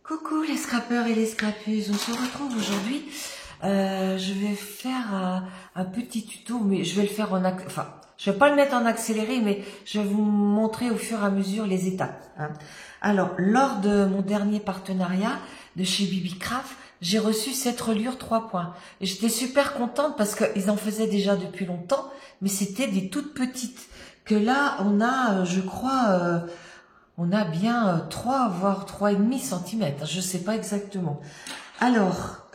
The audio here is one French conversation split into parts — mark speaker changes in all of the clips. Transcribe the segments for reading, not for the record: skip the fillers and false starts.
Speaker 1: Coucou les scrappeurs et les scrappeuses, on se retrouve aujourd'hui. Je vais faire un petit tuto, mais je vais le faire je vais pas le mettre en accéléré, mais je vais vous montrer au fur et à mesure les étapes. Hein. Alors, lors de mon dernier partenariat de chez Bibicraft, j'ai reçu cette reliure 3 points. Et j'étais super contente parce qu'ils en faisaient déjà depuis longtemps, mais c'était des toutes petites. Que là, on a, je crois, on a bien 3, voire 3,5 cm. Je ne sais pas exactement. Alors,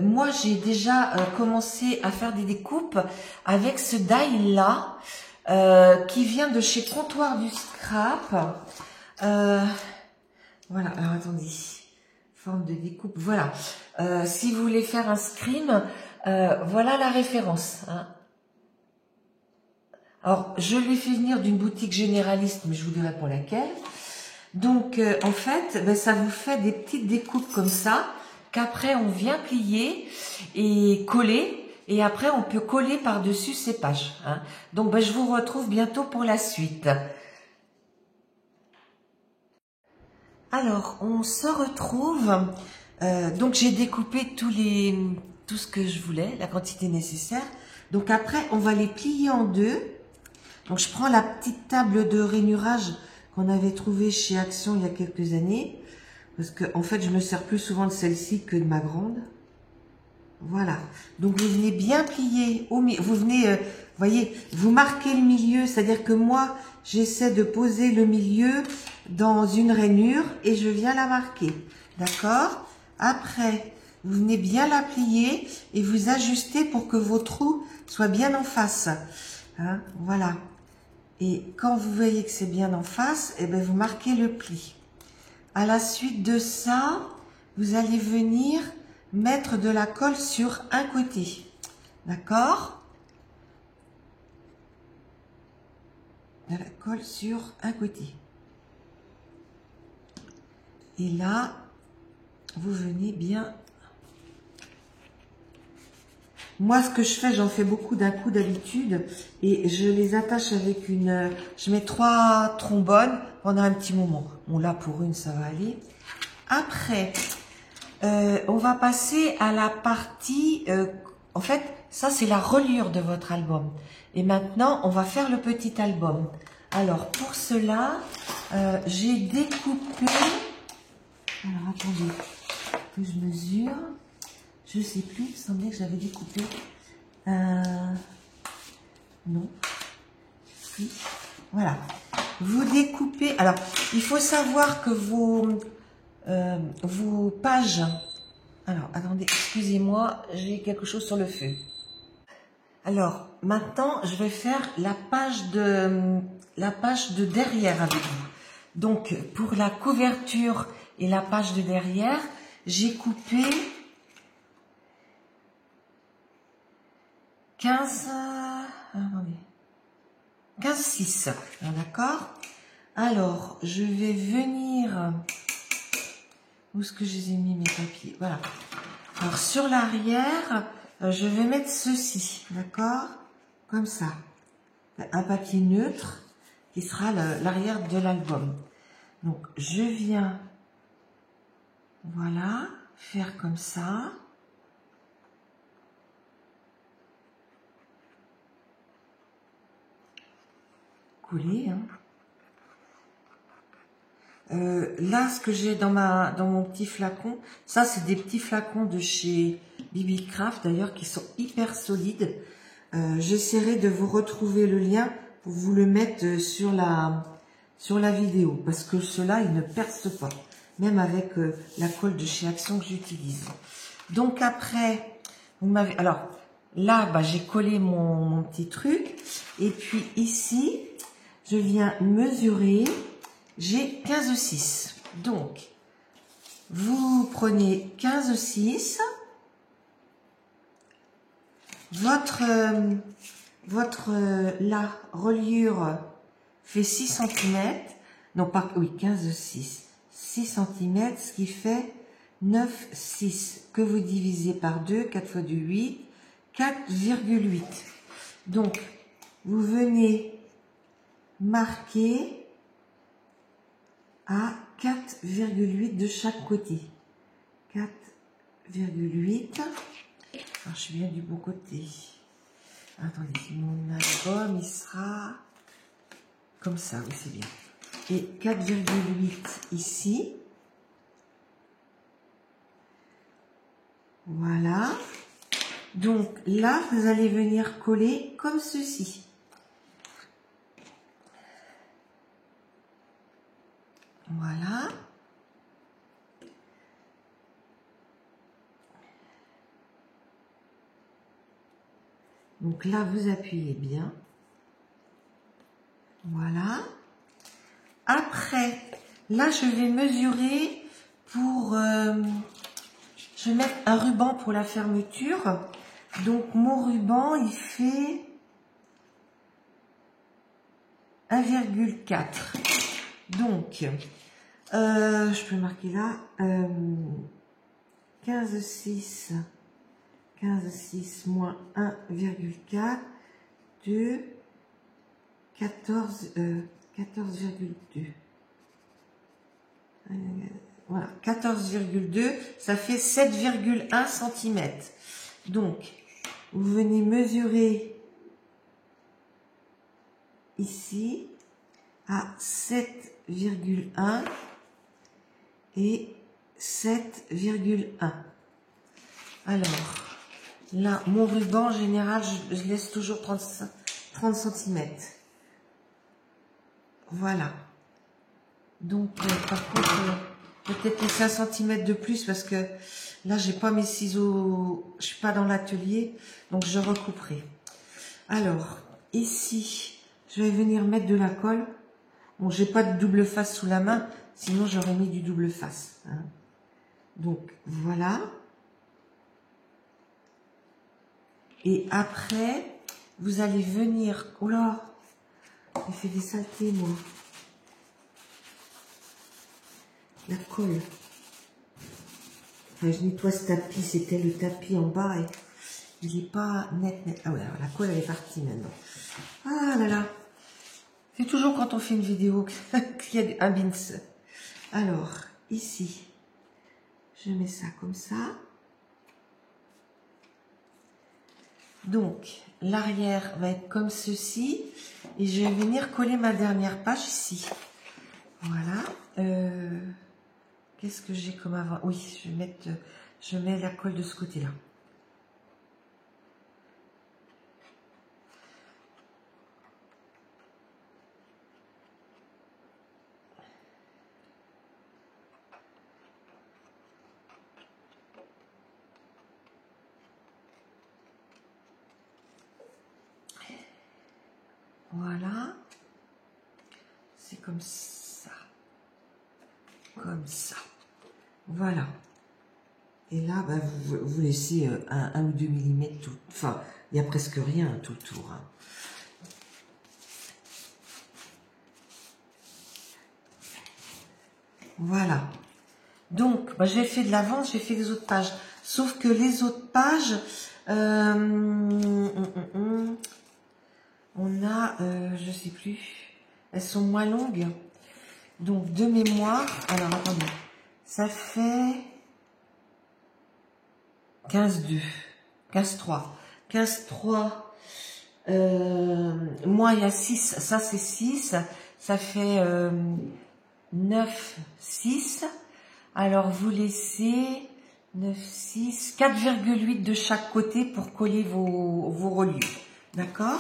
Speaker 1: moi, j'ai déjà commencé à faire des découpes avec ce die-là, qui vient de chez Comptoir du Scrap. Voilà, alors attendez. Forme de découpe, voilà. Si vous voulez faire un scream, voilà la référence. Hein. Alors, je l'ai fait venir d'une boutique généraliste, mais je vous dirai pour laquelle. Donc, en fait, ben, ça vous fait des petites découpes comme ça, qu'après on vient plier et coller. Et après, on peut coller par-dessus ces pages. Hein. Donc, ben, je vous retrouve bientôt pour la suite. Alors, on se retrouve. Donc, j'ai découpé tout ce que je voulais, la quantité nécessaire. Donc, après, on va les plier en deux. Donc, je prends la petite table de rainurage qu'on avait trouvée chez Action il y a quelques années. Parce que, en fait, je me sers plus souvent de celle-ci que de ma grande. Voilà. Donc, vous venez bien plier au milieu. Vous venez, voyez, vous marquez le milieu. C'est-à-dire que moi, j'essaie de poser le milieu dans une rainure et je viens la marquer. D'accord? Après, vous venez bien la plier et vous ajustez pour que vos trous soient bien en face. Hein? Voilà. Et quand vous voyez que c'est bien en face, eh bien, vous marquez le pli. À la suite de ça, vous allez venir mettre de la colle sur un côté. D'accord? De la colle sur un côté. Et là, vous venez bien... Moi, ce que je fais, j'en fais beaucoup d'un coup d'habitude et je les attache avec une... Je mets 3 trombones pendant un petit moment. Bon, là, pour une, ça va aller. Après, on va passer à la partie... en fait, ça, c'est la reliure de votre album. Et maintenant, on va faire le petit album. Alors, pour cela, j'ai découpé... Alors, attendez, que je mesure... Je sais plus, il me semblait que j'avais découpé. Non. Oui. Voilà. Vous découpez. Alors, il faut savoir que vos pages. Alors, attendez, excusez-moi, j'ai quelque chose sur le feu. Alors, maintenant, je vais faire la page de derrière avec vous. Donc, pour la couverture et la page de derrière, j'ai coupé 15,6. D'accord? Alors, je vais venir... Où est-ce que je les ai mis, mes papiers? Voilà. Alors, sur l'arrière, je vais mettre ceci. D'accord? Comme ça. Un papier neutre qui sera l'arrière de l'album. Donc, je viens... Voilà. Faire comme ça. Coller, hein. Là, ce que j'ai dans mon petit flacon, ça c'est des petits flacons de chez Bibicraft d'ailleurs qui sont hyper solides. J'essaierai de vous retrouver le lien pour vous le mettre sur la vidéo parce que ceux-là ils ne percent pas, même avec la colle de chez Action que j'utilise. Donc après, vous m'avez, alors là, bah, j'ai collé mon petit truc et puis ici, je viens mesurer. J'ai 15,6. Donc, vous prenez 15,6. La reliure fait 6 cm. Non, pas, oui, 15,6. 6 cm, ce qui fait 9,6. Que vous divisez par 2, 4 fois 2, 8. 4,8. Donc, vous venez marquer à 4,8 de chaque côté. 4,8. Alors, je suis bien du bon côté. Attendez, mon album, il sera comme ça, oui, c'est bien. Et 4,8 ici. Voilà. Donc là, vous allez venir coller comme ceci. Voilà. Donc là, vous appuyez bien. Voilà. Après, là, je vais mesurer pour... je vais mettre un ruban pour la fermeture. Donc, mon ruban, il fait 1,4. Donc, je peux marquer là, 15,6 moins 1,4 de 14,2. Voilà, 14,2, ça fait 7,1 cm. Donc, vous venez mesurer ici à 7,1 et 7,1. Alors, là, mon ruban, en général, je laisse toujours 30 cm. Voilà. Donc, par contre, peut-être laisser 1 cm de plus parce que là, j'ai pas mes ciseaux, je suis pas dans l'atelier, donc je recouperai. Alors, ici, je vais venir mettre de la colle. Bon, j'ai pas de double face sous la main, sinon j'aurais mis du double face. Hein. Donc, voilà. Et après, vous allez venir... Oh là, j'ai fait des saletés, moi. La colle. Enfin, je nettoie ce tapis, c'était le tapis en bas et il n'est pas net. Ah ouais, alors la colle, elle est partie maintenant. Ah là là. C'est toujours quand on fait une vidéo qu'il y a un bins. Alors, ici, je mets ça comme ça. Donc, l'arrière va être comme ceci. Et je vais venir coller ma dernière page ici. Voilà. Qu'est-ce que j'ai comme avant? Oui, je mets la colle de ce côté-là. Voilà. C'est comme ça. Comme ça. Voilà. Et là, bah, vous laissez 1 ou 2 mm tout. Enfin, il n'y a presque rien tout autour. Hein. Voilà. Donc, bah, j'ai fait de l'avant, j'ai fait les autres pages. Sauf que les autres pages, on a, je sais plus, elles sont moins longues. Donc, de mémoire, alors attendez, ça fait 15,2, 15,3. 15,3, moi il y a 6, ça c'est 6, ça fait 9,6. Alors, vous laissez 9,6, 4,8 de chaque côté pour coller vos reliefs. D'accord?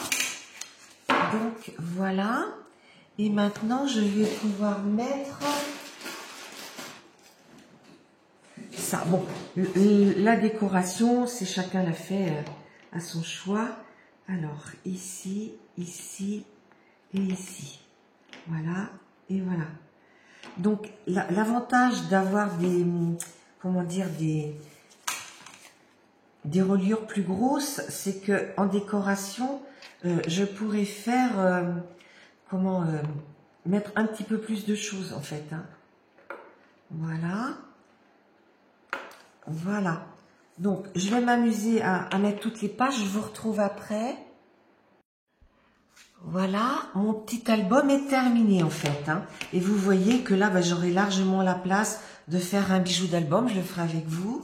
Speaker 1: Donc, voilà. Et maintenant, je vais pouvoir mettre ça. Bon, la décoration, c'est chacun l'a fait à son choix. Alors, ici, ici et ici. Voilà, et voilà. Donc, l'avantage d'avoir des, comment dire, des reliures plus grosses, c'est que en décoration, je pourrais faire, mettre un petit peu plus de choses, en fait. Hein. Voilà. Voilà. Donc, je vais m'amuser à mettre toutes les pages. Je vous retrouve après. Voilà, mon petit album est terminé en fait. Hein. Et vous voyez que là, j'aurai largement la place de faire un bijou d'album. Je le ferai avec vous.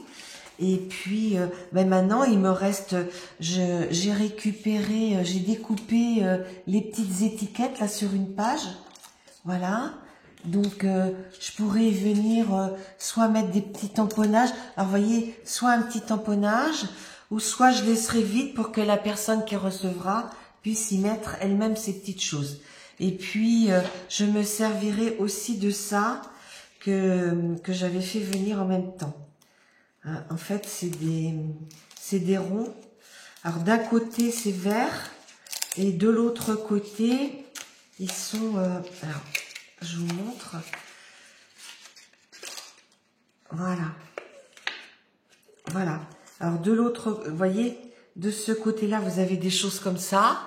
Speaker 1: Et puis, maintenant, il me reste, j'ai récupéré, j'ai découpé les petites étiquettes là sur une page. Voilà. Donc, je pourrais venir soit mettre des petits tamponnages. Alors, vous voyez, soit un petit tamponnage, ou soit je laisserai vide pour que la personne qui recevra puisse y mettre elle-même ses petites choses. Et puis, je me servirai aussi de ça que j'avais fait venir en même temps. Hein, en fait, c'est des ronds. Alors, d'un côté, c'est vert. Et de l'autre côté, ils sont... alors, je vous montre. Voilà. Voilà. Alors, de l'autre, vous voyez, de ce côté-là, vous avez des choses comme ça.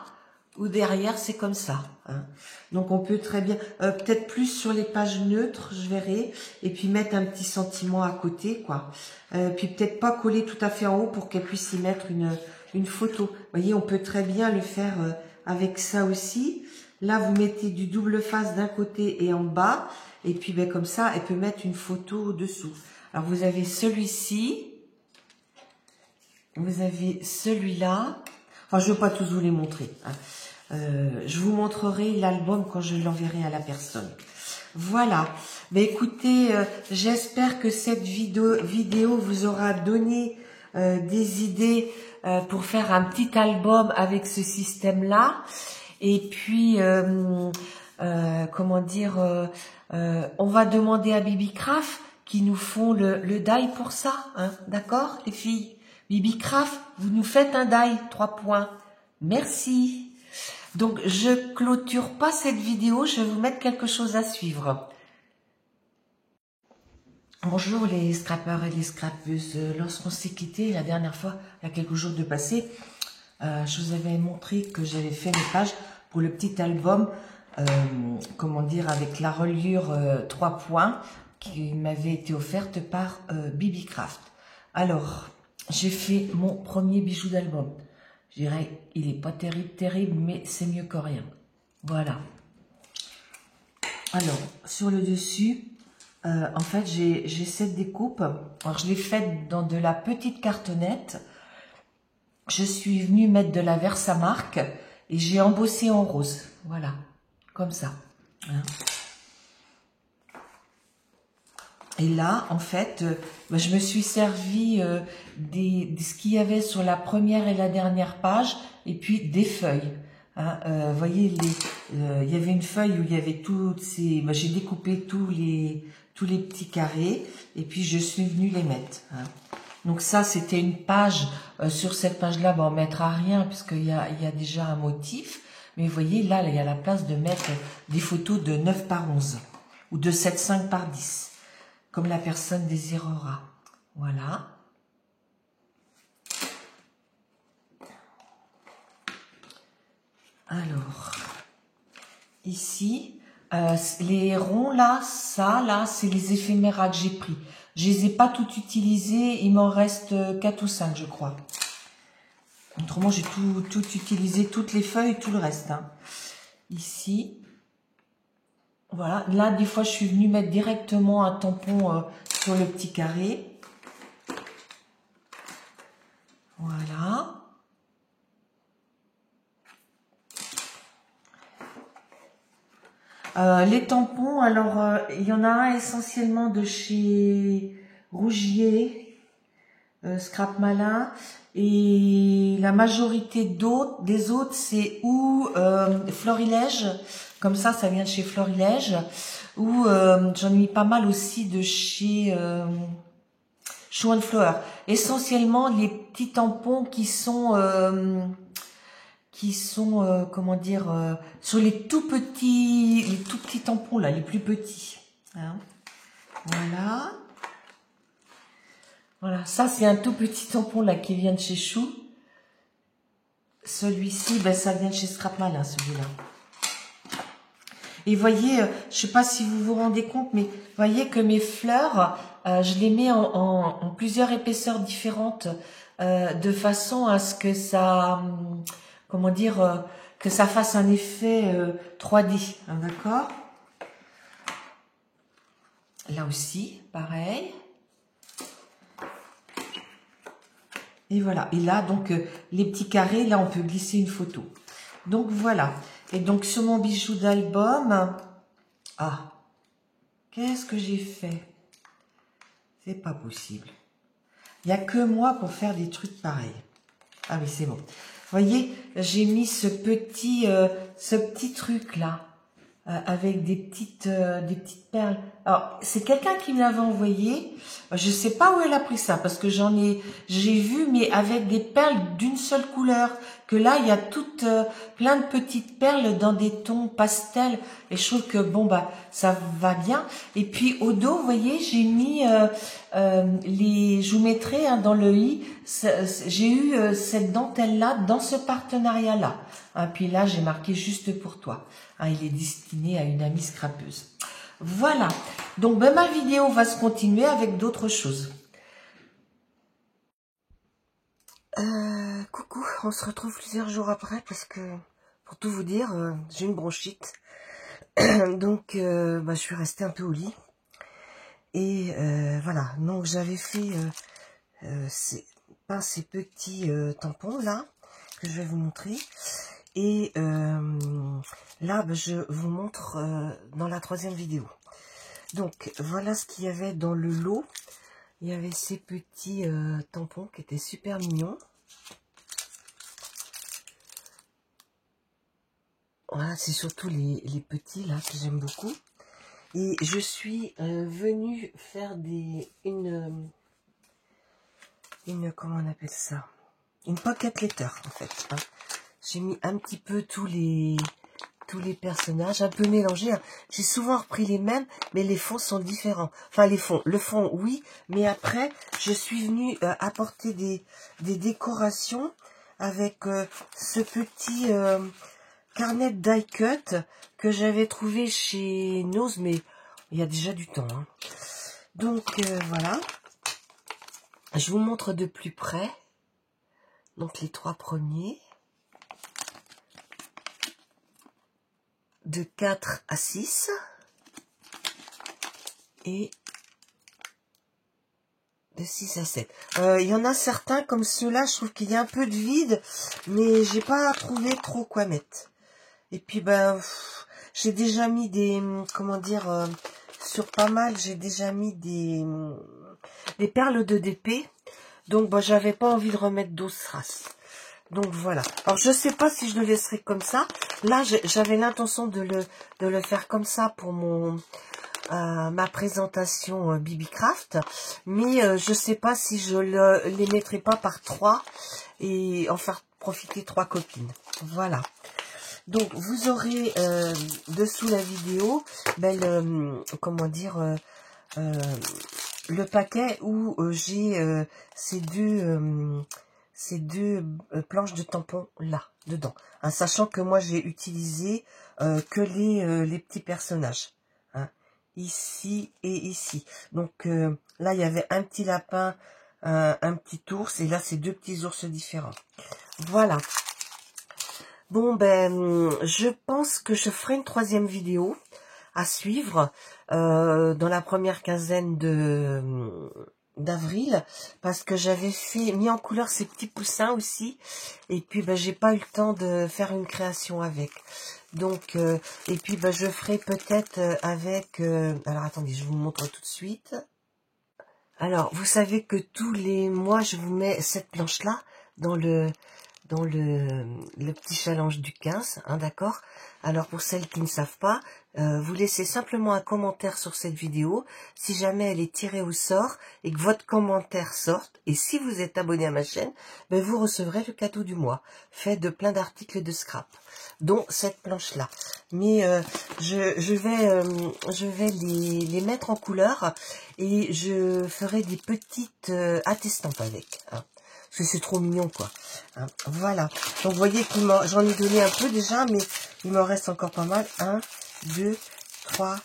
Speaker 1: Ou derrière, c'est comme ça. Hein. Donc, on peut très bien... peut-être plus sur les pages neutres, je verrai. Et puis, mettre un petit sentiment à côté, quoi. Puis, peut-être pas coller tout à fait en haut pour qu'elle puisse y mettre une photo. Vous voyez, on peut très bien le faire avec ça aussi. Là, vous mettez du double face d'un côté et en bas. Et puis, comme ça, elle peut mettre une photo dessous. Alors, vous avez celui-ci. Vous avez celui-là. Enfin, je ne veux pas tous vous les montrer. Hein. Je vous montrerai l'album quand je l'enverrai à la personne. Voilà. Mais écoutez, j'espère que cette vidéo vous aura donné des idées pour faire un petit album avec ce système-là. Et puis, comment dire, on va demander à Bibicraft qui nous font le die pour ça. Hein, d'accord, les filles? Bibicraft, vous nous faites un die, 3 points. Merci. Donc, je clôture pas cette vidéo, je vais vous mettre quelque chose à suivre. Bonjour les scrappeurs et les scrappeuses. Lorsqu'on s'est quitté la dernière fois, il y a quelques jours de passé, je vous avais montré que j'avais fait mes pages pour le petit album, comment dire, avec la reliure 3 points qui m'avait été offerte par Bibicraft. Alors, j'ai fait mon premier bijou d'album. Je dirais, il n'est pas terrible, mais c'est mieux que rien. Voilà. Alors, sur le dessus, en fait, j'ai cette découpe. Alors, je l'ai faite dans de la petite cartonnette. Je suis venue mettre de la Versamark et j'ai embossé en rose. Voilà, comme ça. Hein. Et là, en fait, je me suis servi de ce qu'il y avait sur la première et la dernière page, et puis des feuilles. Hein, vous voyez, il y avait une feuille où il y avait toutes ces... j'ai découpé tous les petits carrés, et puis je suis venue les mettre. Hein. Donc ça, c'était une page. Sur cette page-là, on ne mettra rien, puisqu'il y a déjà un motif. Mais vous voyez, là, il y a la place de mettre des photos de 9 par 11, ou de 7,5 par 10. Comme la personne désirera. Voilà. Alors, ici, les ronds là, c'est les éphéméras que j'ai pris. Je les ai pas toutes utilisés, il m'en reste 4 ou 5, je crois. Autrement, j'ai tout utilisé, toutes les feuilles, tout le reste. Hein. Ici. Voilà, là, des fois, je suis venue mettre directement un tampon sur le petit carré. Voilà. Les tampons, alors, il y en a un essentiellement de chez Rougier, Scrap Malin, et la majorité des autres, c'est ou Florilège. Comme ça vient de chez Florilège. Ou j'en ai mis pas mal aussi de chez Show & Flower. Essentiellement les petits tampons qui sont comment dire, sur les tout petits tampons là, les plus petits. Hein. Voilà. Voilà, ça c'est un tout petit tampon là qui vient de chez Chou. Celui-ci, ça vient de chez Scrap Malin, celui-là. Et voyez, je sais pas si vous vous rendez compte, mais voyez que mes fleurs, je les mets en plusieurs épaisseurs différentes, de façon à ce que ça, comment dire, que ça fasse un effet 3D, hein, d'accord? Là aussi, pareil. Et voilà. Et là, donc, les petits carrés, là, on peut glisser une photo. Donc, voilà. Et donc, sur mon bijou d'album, ah, qu'est-ce que j'ai fait? C'est pas possible. Il n'y a que moi pour faire des trucs pareils. Ah oui, c'est bon. Vous voyez, j'ai mis ce petit truc-là. Avec des petites perles. Alors, c'est quelqu'un qui me l'avait envoyé. Je sais pas où elle a pris ça, parce que j'ai vu, mais avec des perles d'une seule couleur. Que là, il y a toutes plein de petites perles dans des tons pastels. Et je trouve que, bon, bah, ça va bien. Et puis, au dos, vous voyez, j'ai mis je vous mettrai hein, dans le i, j'ai eu cette dentelle-là dans ce partenariat-là. Hein, puis là, j'ai marqué juste pour toi. Hein, il est destiné à une amie scrapeuse. Voilà. Donc, ben, ma vidéo va se continuer avec d'autres choses. Coucou, on se retrouve plusieurs jours après parce que, pour tout vous dire, j'ai une bronchite. Donc, bah, je suis restée un peu au lit. Et voilà, donc j'avais fait ces petits tampons là, que je vais vous montrer. Et là, ben, je vous montre dans la 3e vidéo. Donc, voilà ce qu'il y avait dans le lot. Il y avait ces petits tampons qui étaient super mignons. Voilà, c'est surtout les petits là que j'aime beaucoup. Et je suis venue faire une comment on appelle ça? Une pocket letter en fait. Hein. J'ai mis un petit peu tous les personnages, un peu mélangés. Hein. J'ai souvent repris les mêmes, mais les fonds sont différents. Enfin, le fond, oui, mais après, je suis venue apporter des décorations avec ce petit carnet die cut que j'avais trouvé chez Nose, mais il y a déjà du temps. Hein. Donc, voilà. Je vous montre de plus près. Donc, les 3 premiers. De 4 à 6 et de 6 à 7. Il y en a certains comme ceux-là, je trouve qu'il y a un peu de vide, mais j'ai pas trouvé trop quoi mettre. Et puis ben j'ai déjà mis des comment dire sur pas mal, j'ai déjà mis des perles de DP. Donc ben j'avais pas envie de remettre d'autres races. Donc voilà. Alors je sais pas si je le laisserai comme ça. Là j'avais l'intention de le faire comme ça pour ma présentation BB-Craft. Mais je sais pas si je les mettrai pas par 3 et en faire profiter 3 copines. Voilà. Donc vous aurez dessous la vidéo ben, comment dire le paquet où j'ai ces deux planches de tampons là, dedans. Hein, sachant que moi, j'ai utilisé que les petits personnages. Hein, ici et ici. Donc là, il y avait un petit lapin, un petit ours. Et là, c'est 2 petits ours différents. Voilà. Bon, ben, je pense que je ferai une 3e vidéo à suivre dans la première quinzaine d'avril, parce que j'avais mis en couleur ces petits poussins aussi, et puis ben, j'ai pas eu le temps de faire une création avec. Donc, et puis ben, je ferai peut-être avec... alors attendez, je vous montre tout de suite. Alors, vous savez que tous les mois, je vous mets cette planche-là dans le petit challenge du 15, hein, d'accord? Alors, pour celles qui ne savent pas, vous laissez simplement un commentaire sur cette vidéo. Si jamais elle est tirée au sort et que votre commentaire sorte, et si vous êtes abonné à ma chaîne, ben vous recevrez le cadeau du mois, fait de plein d'articles de scrap, dont cette planche-là. Mais je vais les mettre en couleur et je ferai des petites attestampes avec, hein. Parce que c'est trop mignon, quoi. Hein, voilà. Donc, vous voyez que j'en ai donné un peu déjà, mais il m'en reste encore pas mal. 1, 2, 3,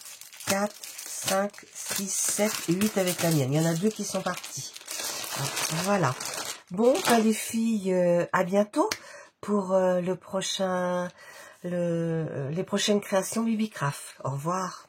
Speaker 1: 4, 5, 6, 7 et 8 avec la mienne. Il y en a 2 qui sont partis. Hein, voilà. Bon, bah, les filles, à bientôt pour les prochaines créations Bibicraft. Au revoir.